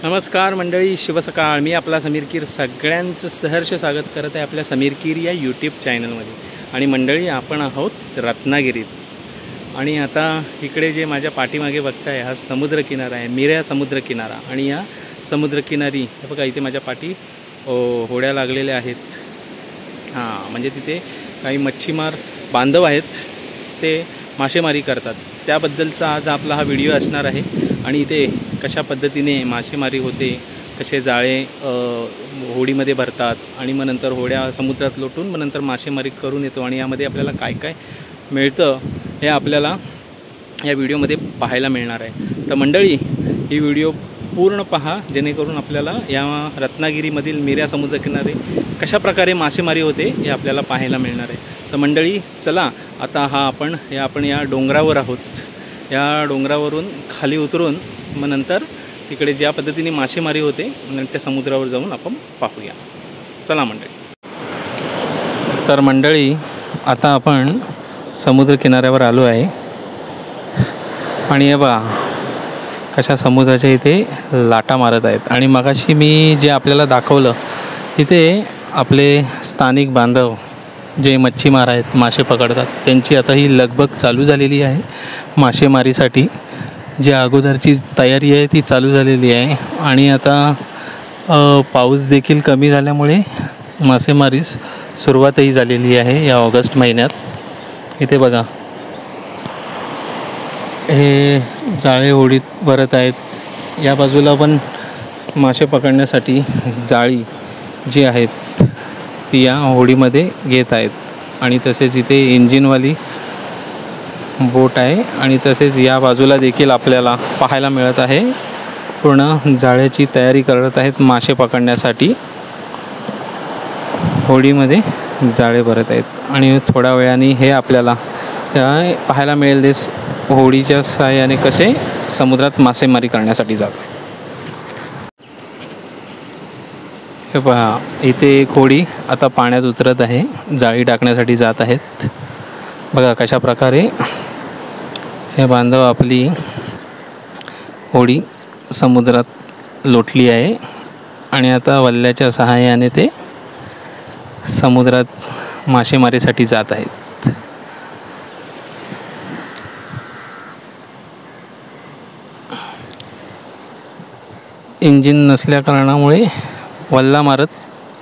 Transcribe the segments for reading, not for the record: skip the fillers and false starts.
नमस्कार मंडळी, शुभ सकाळ. मी आपला समीर कीर सगळ्यांचं सहर्ष स्वागत करत आहे आपल्या समीर कीर या यूट्यूब चॅनलमध्ये. आणि मंडळी, आपण आहोत रत्नागिरीत. आणि आता इकडे जे माझ्या पाठीमागे बघताय हा समुद्रकिनारा आहे, मिऱ्या समुद्रकिनारा. आणि या समुद्रकिनारी हे बघा, इथे माझ्या पाठी होड्या लागलेल्या आहेत. म्हणजे तिथे काही मच्छीमार बांधव आहेत, ते मासेमारी करतात. त्याबद्दलचा आज आपला हा व्हिडिओ असणार आहे. आणि इथे कशा पद्धतीने मासेमारी होते, कसे जाळे होडीमध्ये भरतात आणि मग नंतर होड्या समुद्रात लोटून मग नंतर मासेमारी करून येतो. आणि यामध्ये आपल्याला काय काय मिळतं हे आपल्याला या व्हिडिओमध्ये पाहायला मिळणार आहे. तर मंडळी, ही व्हिडिओ पूर्ण पहा, जेणेकरून आपल्याला या रत्नागिरीमधील मिऱ्या समुद्रकिनारे कशा प्रकारे मासेमारी होते हे आपल्याला पाहायला मिळणार आहे. तर मंडळी, चला आता आपण या डोंगरावर आहोत. या डोंगरावरून खाली उतरून मग नंतर तिकडे ज्या पद्धतीने मासेमारी होते मग त्या समुद्रावर जाऊन आपण पाहूया. चला मंडळी. तर मंडळी, आता आपण समुद्रकिनाऱ्यावर आलो आहे. आणि हे बघा कशा समुद्राच्या इथे लाटा मारत आहेत. आणि मगाशी मी जे आपल्याला दाखवलं, तिथे आपले स्थानिक बांधव जे मच्छीमार आहेत, मासे पकडतात, त्यांची आता ही लगबग चालू झालेली आहे मासेमारीसाठी. जी अगोदरची तयारी आहे ती चालू झालेली आहे. आणि आता पाऊस देखील कमी झाल्यामुळे मासेमारीस सुरुवातही झालेली आहे या ऑगस्ट महिन्यात. इथे बघा, हे जाळे होडीत भरत आहेत. या बाजूला पण मासे पकडण्यासाठी जाळी जी आहेत ती या होडीमध्ये घेत आहेत. आणि तसेच इथे इंजिनवाली बोट आहे. आणि तसेच या बाजूला देखील आपल्याला पाहायला मिळत आहे पूर्ण जाळ्याची तयारी करत आहेत मासे पकडण्यासाठी. होडीमध्ये जाळे भरत आहेत. आणि थोड्या वेळाने हे आपल्याला पाहायला मिळेल होडीच्या सहाय्याने कसे समुद्रात मासेमारी करण्यासाठी जातात. हे पहा, इथे एक होडी आता पाण्यात उतरत आहे, जाळी टाकण्यासाठी जात आहेत. बघा कशा प्रकारे हे बांधव आपली होडी समुद्रात लोटली आहे. आणि आता वल्ल्याच्या सहाय्याने ते समुद्रात मासेमारीसाठी जात आहेत. इंजिन नसल्या कारणामुळे वल्ला मारत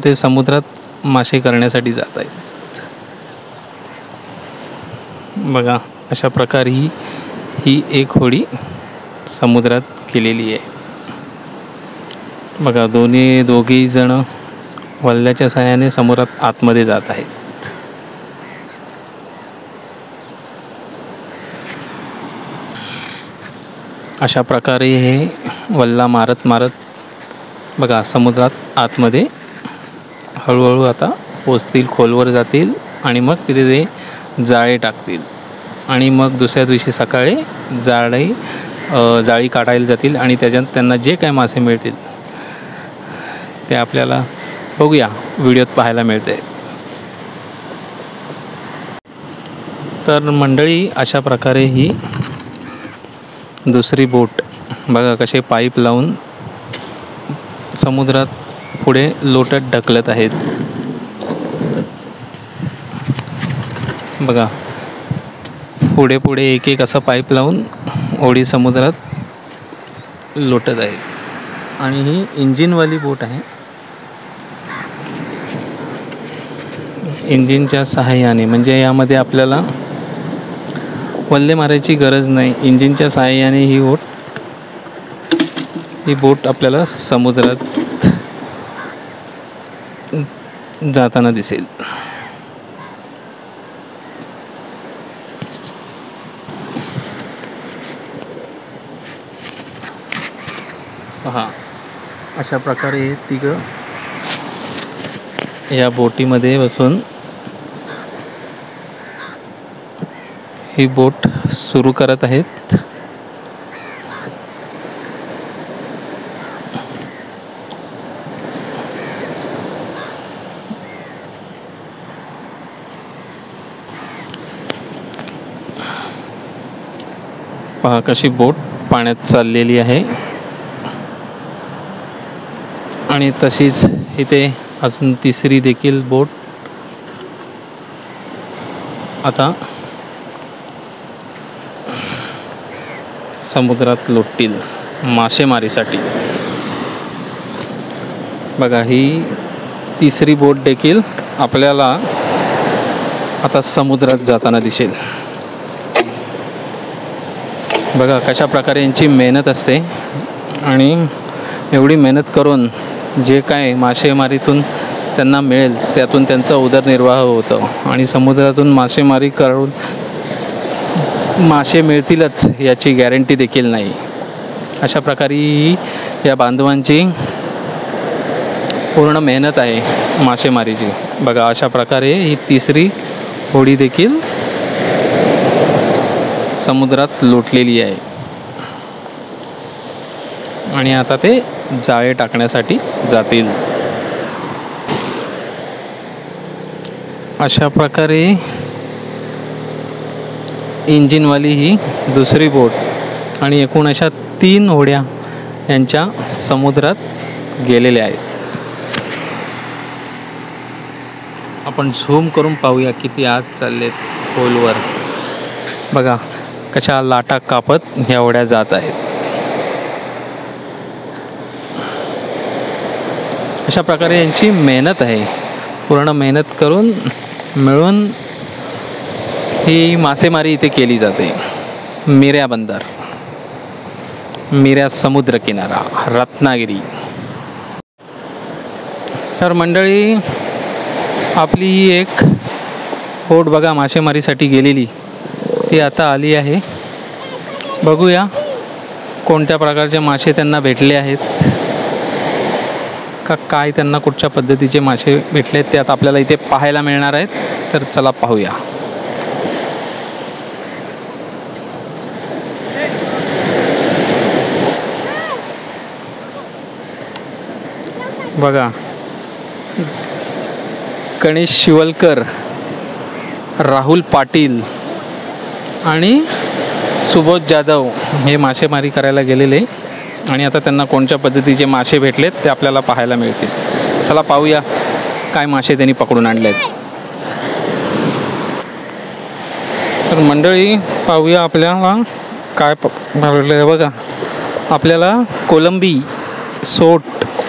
ते समुद्रात मासे करण्यासाठी जात आहेत. बघा अशा प्रकारे ही एक होडी समुद्रात केलेली आहे. बघा, दोघी जण वल्ल्याच्या सहाय्याने समुद्रात आतमध्ये जात आहेत. अशा प्रकारे हे वल्ला मारत बघा समुद्रात आतमध्ये हळूहळू आता पोचतील, खोलवर जातील. आणि मग तिथे ते जाळे टाकतील. आणि मग दुसऱ्या दिवशी सकाळी जाळी काढायला जातील. आणि त्याच्यात त्यांना जे काय मासे मिळतील ते आपल्याला बघूया व्हिडिओत पाहायला मिळते. तर मंडळी, अशा प्रकारे ही दुसरी बोट बघा कसे पाईप लावून समुद्रात पुढे लोटत ढकलत आहेत. बघा, पुढे एक असा पाईप लावून होडी समुद्रात लोटत आहे. आणि ही इंजिनवाली बोट आहे. इंजिनच्या सहाय्याने, म्हणजे यामध्ये आपल्याला वल्ले मारायची गरज नाही. इंजिनच्या सहाय्याने ही बोट आपल्याला समुद्रात जाताना दिसेल. पहा, अशा प्रकारे तिघं या बोटीमध्ये बसून ही बोट सुरू करत आहेत. पहा कशी बोट पाण्यात चाललेली आहे. आणि तशीच इथे अजून तिसरी देखील बोट आता समुद्रात लोटतील मासेमारीसाठी. बघा, ही तिसरी बोट देखील आपल्याला आता समुद्रात जाताना दिसेल. बघा कशा प्रकारे यांची मेहनत असते आणि एवढी मेहनत करून जे काय मासेमारीतून त्यांना मिळेल त्यातून त्यांचा उदरनिर्वाह होतो. आणि समुद्रातून मासेमारी करून मासे मिळतीलच याची गॅरंटी देखील नाही. अशा प्रकारे या बांधवांची पूर्ण मेहनत आहे मासेमारीची. बघा अशा प्रकारे ही तिसरी होडी देखील समुद्रात लोटलेली आहे आणि आता ते जाळे टाकण्यासाठी जातील. अशा प्रकारे इंजिनवाली ही दुसरी बोट आणि एकूण अशा 3 होड्या यांच्या समुद्रात गेलेल्या आहेत. आपण झूम करून पाहूया किती आत चाललेत खोलवर. बघा कशा लाटा कापत ह्या होड्या जात आहेत. अशा प्रकारे यांची मेहनत आहे. पूर्ण मेहनत करून मिळून ही मासेमारी इथे केली जाते. मिऱ्या बंदर, मिऱ्या समुद्र किनारा, रत्नागिरी. तर मंडळी, आपली ही एक बोट बघा मासेमारीसाठी गेलेली ती आता आली आहे. बघूया कोणत्या प्रकारचे मासे त्यांना भेटले आहेत का काय, त्यांना कुठच्या पद्धतीचे मासे भेटलेत ते आता आपल्याला इथे पाहायला मिळणार आहेत. तर चला पाहूया. बघा गणेश शिवलकर, राहुल पाटील आणि सुबोध जाधव हे मासेमारी करायला गेलेले आणि आता त्यांना कोणत्या पद्धतीचे मासे भेटलेत ते आपल्याला पाहायला मिळतील. चला पाहूया काय मासे त्यांनी पकडून आणलेत. तर मंडळी पाहूया आपल्याला काय भेटले. हे बघा आपल्याला कोलंबी, सोट,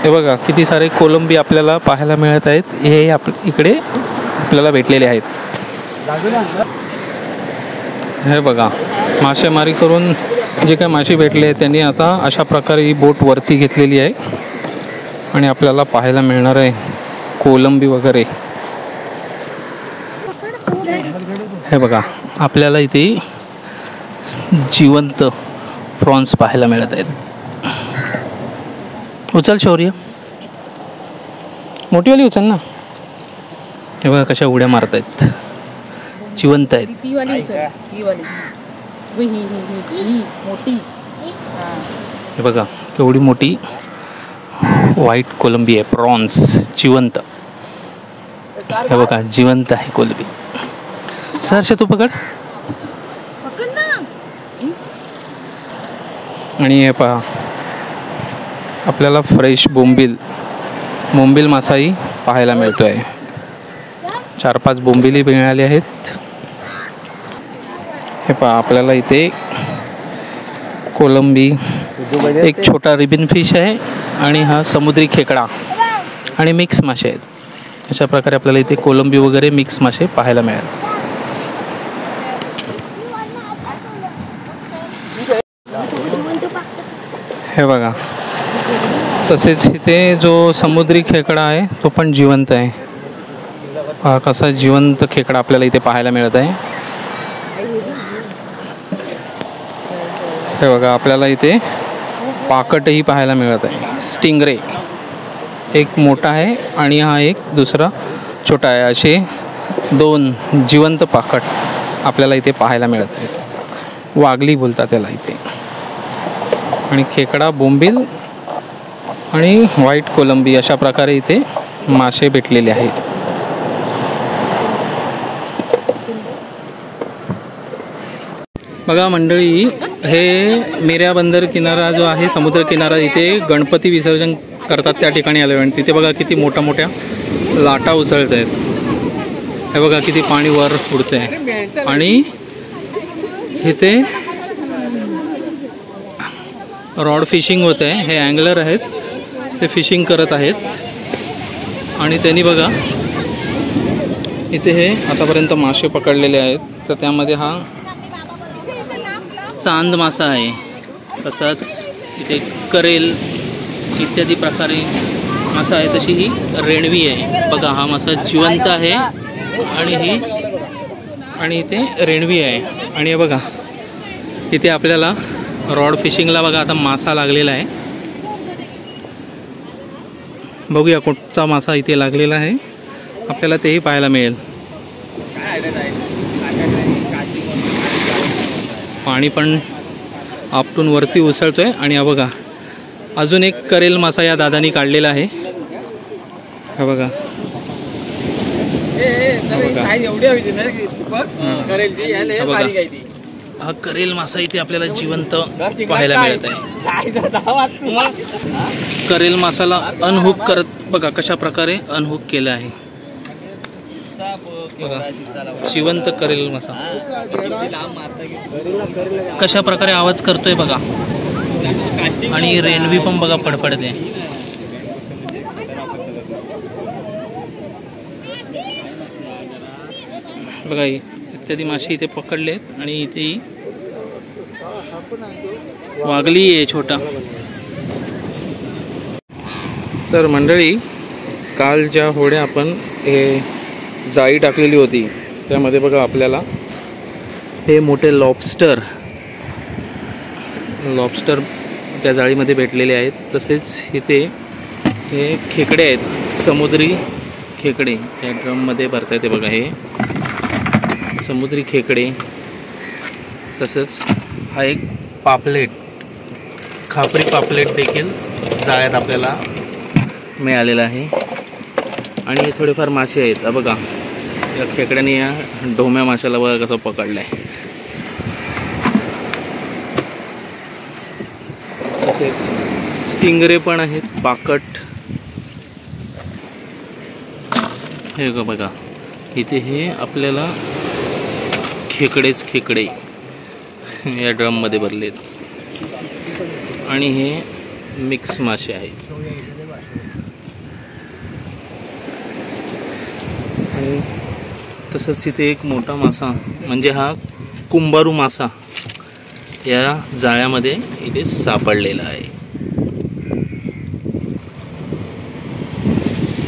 हे बघा किती सारे कोलंबी आपल्याला पाहायला मिळत आहेत. हे इकडे आपल्याला भेटलेले आहेत. हे बघा मासेमारी करून जे काय मासे भेटले त्यांनी आता अशा प्रकारे ही बोट वरती घेतलेली आहे आणि आपल्याला पाहायला मिळणार आहे कोलंबी वगैरे. हे बघा आपल्याला इथे जिवंत प्रॉन्स पाहायला मिळत आहेत. उचल शौर्य, मोठीवाली उचल ना. हे बघा कशा उड्या मारत आहेत, जिवंत आहेत. हे बघा केवढी मोठी व्हाईट कोलंबी आहे, प्रॉन्स जिवंत. हे बघा जिवंत आहे कोलंबी. सरसे तू पकड. आणि हे पहा आपल्याला फ्रेश बोंबील मासाही पाहायला मिळतो आहे. 4-5 बोंबिली मिळाले आहेत. हे पहा आपल्याला इथे कोलंबी, एक छोटा रिबन फिश आहे आणि हा समुद्री खेकडा आणि मिक्स मासे आहेत. अशा प्रकारे आपल्याला इथे कोलंबी वगैरे मिक्स मासे पाहायला मिळेल. हे बघा तसेच इथे जो समुद्री खेकडा आहे तो पण जिवंत आहे. पहा कसा जिवंत खेकडा आपल्याला इथे पाहायला मिळत आहे. हे बघा आपल्याला इथे पाकटही पाहायला मिळत आहे. स्टिंगरे एक मोठा आहे आणि हा एक दुसरा छोटा आहे. असे 2 जिवंत पाकट आपल्याला इथे पाहायला मिळत आहेत. वागली बोलतात त्याला इथे. आणि खेकडा, बोंबील आणि व्हाईट कोलंबी अशा प्रकारे इथे मासे भेटलेले आहेत. बघा मंडळी, हे मिऱ्या बंदर किनारा जो आहे, समुद्र किनारा, इथे गणपती विसर्जन करतात त्या ठिकाणी आलो आणि तिथे बघा किती मोठ्या लाटा उसळत आहेत. हे बघा किती पाणी वर उडते आहे आणि इथे रॉड फिशिंग होत आहे. हे अँगलर आहेत, ते फिशिंग करत आहेत आणि त्यांनी बघा इथे हे आतापर्यंत मासे पकडलेले आहेत. तर त्यामध्ये हा चांद मासा आहे, तसाच इथे करेल इत्यादी प्रकारे मासा आहे. तशी ही रेणवी आहे. बघा हा मासा जिवंत आहे आणि इथे रेणवी आहे. आणि हे बघा इथे आपल्याला रॉड फिशिंगला बघा आता मासा लागलेला आहे. बघूया कुठचा मासा इथे लागलेला आहे, आपल्याला तेही पाहायला मिळेल. पाणी पण आपटून वरती उसळतोय आणि हा बघा अजून एक करेल मासा या दादानी काढलेला आहे. हा बघा हा करेल मासा इथे आपल्याला जिवंत पाहायला मिळत आहे. करेल मासाला अनहुक करत बघा कशा प्रकारे अनहुक केलं आहे. जिवंत करेल मासा कशा प्रकारे आवाज करतोय बघा. आणि रेणवी पण बघा फडफडते. बघा इत्यादी मासे इथे पकडले आहेत आणि इथे वागली आहे छोटा. तर मंडळी काल ज्या होड्या आपण हे जाळी टाकलेली होती त्यामध्ये बघा आपल्याला हे मोठे लॉबस्टर त्या जाळीमध्ये भेटलेले आहेत. तसेच इथे हे खेकडे आहेत, समुद्री खेकडे या ड्रममध्ये भरता येते बघा. हे समुद्री खेकडे. तसंच हा एक पापलेट, खापरी पापलेट देखील जाळ्यात आपल्याला मिळालेला आहे. आणि हे थोडेफार मासे आहेत. बघा या खेकड्याने या ढोम्या माशाला बघा कसं पकडलं आहे. तसेच स्टिंगरे पण आहेत, पाकट. हे बघा इथे हे आपल्याला खेकडे या ड्रममध्ये भरलेत आणि हे मिक्स मासे आहेत. आणि तसंच इथे एक मोठा मासा म्हणजे हा कुंभारू मासा या जाळ्यामध्ये इथे सापडलेला आहे.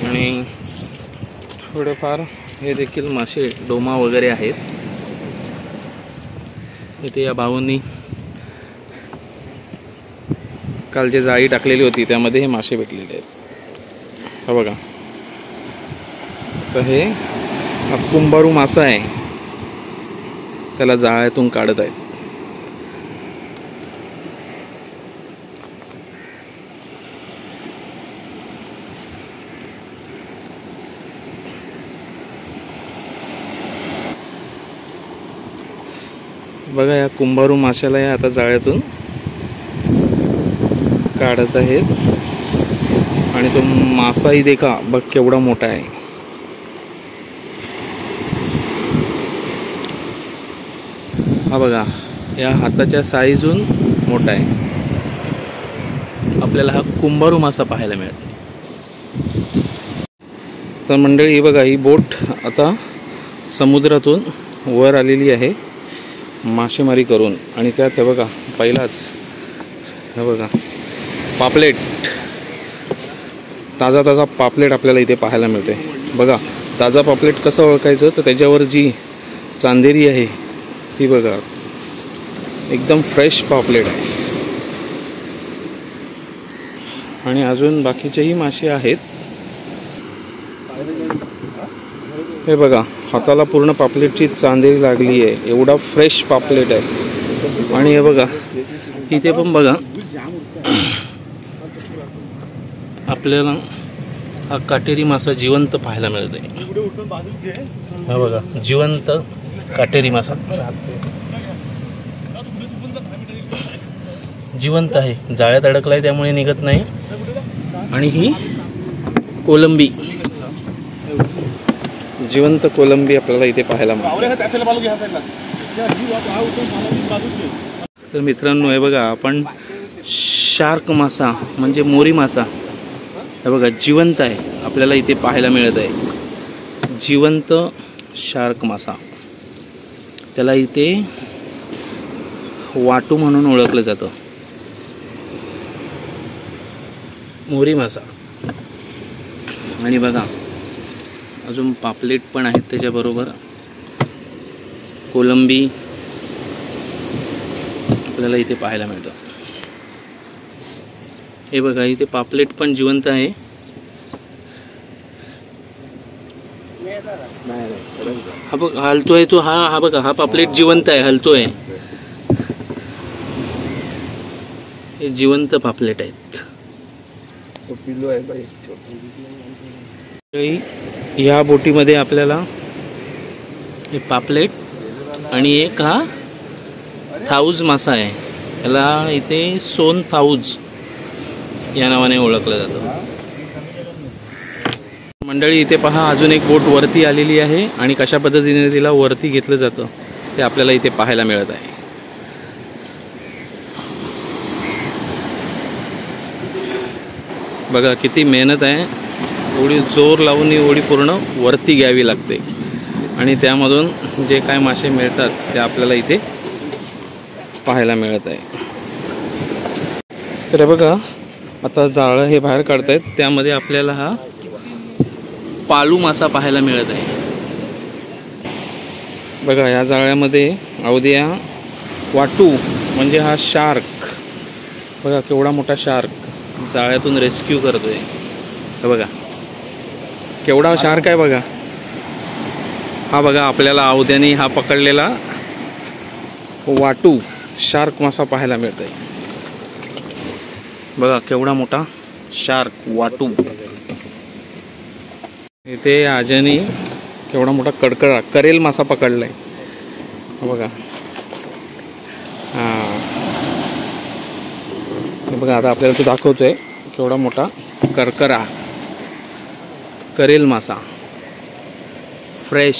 आणि थोडेफार हे देखील मासे डोमा वगैरे आहेत. इथे या भाऊंनी काल जे जाळी टाकलेली होती त्यामध्ये हे मासे भेटलेले आहेत. हा बघा तर हे हा कुंभारू मासा आहे, त्याला जाळ्यातून काढत आहेत. बघा या कुंभारू माशाला या आता जाळ्यातून काढत आहेत. आणि तो मासाही देखा बघ केवढा मोठा आहे. हा बघा या हाताच्या साईजून मोठा आहे. आपल्याला हा कुंभारू मासा पाहायला मिळतो. तर मंडळी बघा ही बोट आता समुद्रातून वर आलेली आहे मासेमारी करून. आणि त्यात हे बघा पहिलाच हे बघा पापलेट, ताजा पापलेट आपल्याला इथे पाहायला मिळते. बघा ताजा पापलेट कसं ओळखायचं तर त्याच्यावर जी चांदेरी आहे ती बघा एकदम फ्रेश पापलेट आहे. आणि अजून बाकीचेही मासे आहेत. हे बघा हाताला पूर्ण पापलेटची चांदेरी लागली आहे, एवढा फ्रेश पापलेट आहे. आणि हे बघा इथे पण बघा आपल्याला हा काटेरी मासा जिवंत पाहायला मिळतोय. हा बघा जिवंत काटेरी मासा जिवंत आहे, जाळ्यात अडकलाय त्यामुळे निघत नाही. आणि ही कोलंबी, जिवंत कोलंबी आपल्याला इथे पाहायला मिळते. तर मित्रांनो हे बघा, आपण शार्क मासा म्हणजे मोरी मासा हे बघा जिवंत आहे, आपल्याला इथे पाहायला मिळत आहे. जिवंत शार्क मासा, त्याला इथे वाटू म्हणून ओळखलं जातं. मोरी मासा. आणि बघा अजून पापलेट पण आहेत त्याच्याबरोबर. कोलंबी आपल्याला इथे पाहायला मिळतं. हे बघा इथे पापलेट पण जिवंत आहे. हा बघ हलतोय तो, हा बघा हा पापलेट जिवंत आहे, हलतोय. हे जिवंत पापलेट आहेत. ह्या बोटीमध्ये आपल्याला हे पापलेट आणि एक हा थाऊज मासा आहे, याला इथे सोन थाऊज या नावाने ओळखलं जातं. मंडळी इथे पहा, अजून एक बोट वरती आलेली आहे आणि कशा पद्धतीने तिला वरती घेतलं जातं ते आपल्याला इथे पाहायला मिळत आहे. बघा किती मेहनत आहे, एवढी जोर लावून ही होडी पूर्ण वरती घ्यावी लागते आणि त्यामधून जे काय मासे मिळतात ते आपल्याला इथे पाहायला मिळत आहे. तर बघा आता जाळं हे बाहेर काढतायत, त्यामध्ये आपल्याला हा पालू मासा पाहायला मिळत आहे. बघा या जाळ्यामध्ये अवद्या वाटू म्हणजे हा शार्क, बघा केवढा मोठा शार्क जाळ्यातून रेस्क्यू करतोय. हे बघा केवढा शार्क आहे बघा. हा बघा आपल्याला अवध्याने हा पकडलेला वाटू शार्क मासा पाहायला मिळत आहे. बघा केवढा मोठा शार्क वाटू. इथे आजाने केवढा मोठा कडकडा करेल मासा पकडलाय. बघा हां बघा आता आपल्याला तो दाखवतोय केवढा मोठा करकरा करेल मासा फ्रेश.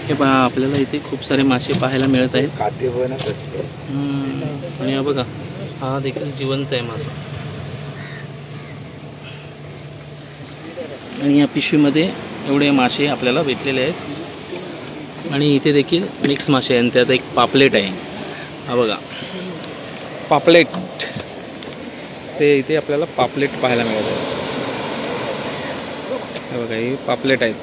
हे पहा आपल्याला इथे खूप सारे मासे पाहायला मिळत आहेत. आणि हा बघा हा देखील जिवंत आहे मासा. आणि या पिशवीमध्ये एवढे मासे आपल्याला भेटलेले आहेत आणि इथे देखील मिक्स मासे आहे आणि त्यात एक पापलेट आहे. हा बघा पापलेट, ते इथे आपल्याला पापलेट पाहायला मिळत आहे. हे बघा हे पापलेट आहेत.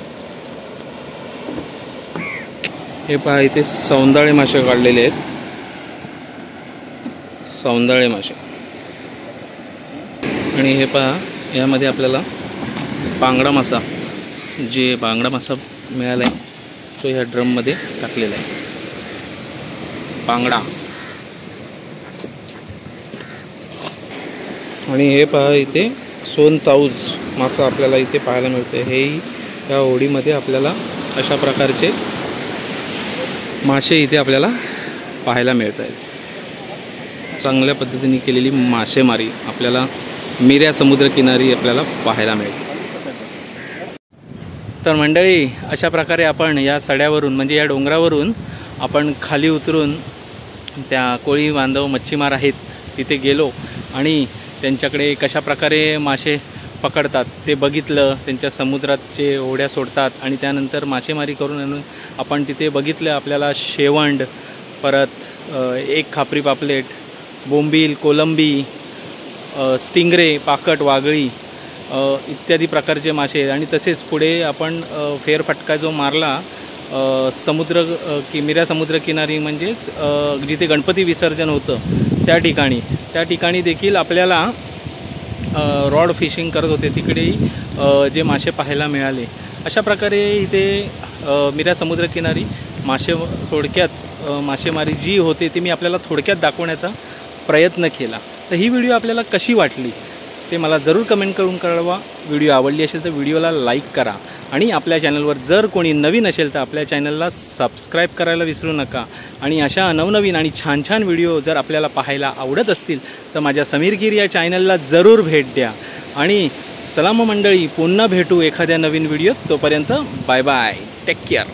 हे पहा इथे सौंदाळे मासे काढलेले आहेत, सौंदाळे मासे. आणि हे पहा यामध्ये आपल्याला बांगडा मासा, जे बांगडा मासा मिळाला आहे तो ह्या ड्रममध्ये टाकलेला आहे. बांगडा. आणि हे पहा इथे सोन ताऊज मासा आपल्याला इथे पाहायला मिळते. हेही या होडीमध्ये आपल्याला अशा प्रकारचे मासे इथे आपल्याला पाहायला मिळत आहेत. चांगल्या पद्धतीने केलेली मासेमारी आपल्याला मिऱ्या समुद्रकिनारी आपल्याला पाहायला मिळते. तर मंडळी अशा प्रकारे आपण या सड्यावरून म्हणजे या डोंगरावरून आपण खाली उतरून त्या कोळी बांधव मच्छीमार आहेत तिथे गेलो आणि त्यांच्याकडे कशा प्रकारे मासे पकडतात ते बघितलं. त्यांच्या समुद्राचे होड्या सोडतात आणि त्यानंतर मासेमारी करून आणून आपण तिथे बघितलं. आपल्याला शेवंड, परत एक खापरी पापलेट, बोंबील, कोलंबी, स्टिंगरे, पाकट, वागळी इत्यादी प्रकारचे मासे आहेत. आणि तसेच पुढे आपण फेरफटका जो मारला मिऱ्या समुद्रकिनारी म्हणजेच जिथे गणपती विसर्जन होतं त्या ठिकाणी देखील आपल्याला रॉड फिशिंग करत होते, तिकडेही जे मासे पाहायला मिळाले. अशा प्रकारे इथे मिऱ्या समुद्रकिनारी थोडक्यात मासेमारी जी होते ती मी आपल्याला थोडक्यात दाखवण्याचा प्रयत्न केला. तर ही व्हिडिओ आपल्याला कशी वाटली ते मला जरूर कमेंट करून कळवा. व्हिडिओ आवडली असेल तर व्हिडिओला लाईक करा आणि आपल्या चॅनलवर जर कोणी नवीन असेल तर आपल्या चॅनलला सबस्क्राईब करायला विसरू नका. आणि अशा नवनवीन आणि छान छान व्हिडिओ जर आपल्याला पाहायला आवडत असतील तर माझ्या समीरगीर या चॅनलला जरूर भेट द्या. आणि चला मग मंडळी, पुन्हा भेटू एखाद्या नवीन व्हिडिओत. तोपर्यंत बाय बाय, टेक केअर.